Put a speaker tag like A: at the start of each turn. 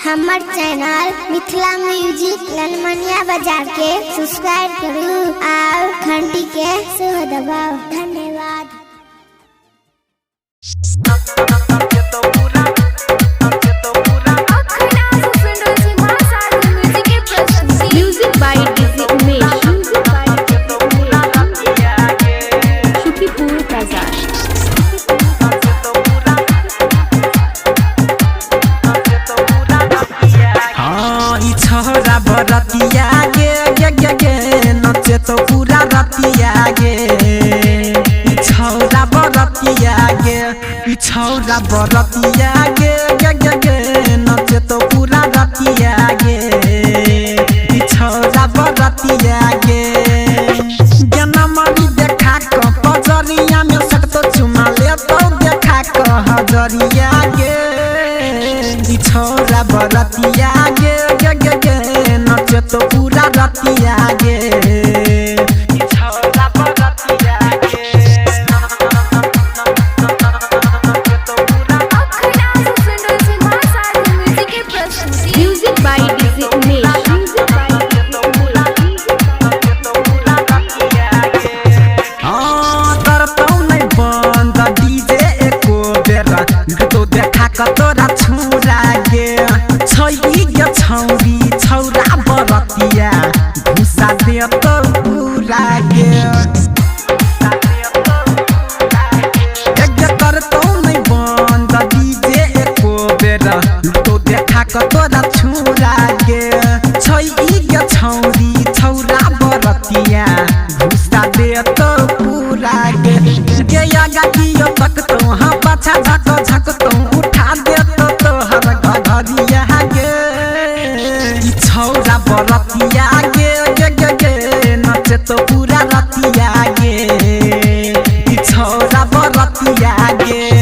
A: हमर channel Mithila music ललमनिया बाजार के सब्सक्राइब करू और घंटी के सेहो दबाओ। धन्यवाद।
B: Music by DJ Umesh, Shukipur बाजार।
C: छोरा बरतिया गे गे गे गे नचे तो पूरा रतिया गे। छोरा बरतिया गे, छोरा बरतिया गे गे गे गे नचे तो पूरा रतिया गे। छोरा बरतिया गे जनमरी देखा क पजरिया में सट तो चुमा ले तो देखा क हजरिया गे। छोरा बरतिया गे गे गे गे नचे तो पूरा रतिया गे। छोरा बरतिया गे
B: म्यूजिक बाय डीजे उमेश,
C: तो देखा क तोरा छुरा गे। छई गे छौरी छौरा बरतिया घुसा दे तो पूरा गे। एक करतो नहीं बंद डीजे एको बेर तो देखा क तोरा छुरा गे। छई गे छौरी छौरा बरतिया घुसा दे तो पूरा गे। गे आगा कियो तक तो हाँ पाछा झक झक तो उठा दे तो तोहर घघरिया गे। छौरा बरतिया गे गे गे गे नचे तो पूरा रतिया गे। छौरा बरतिया गे।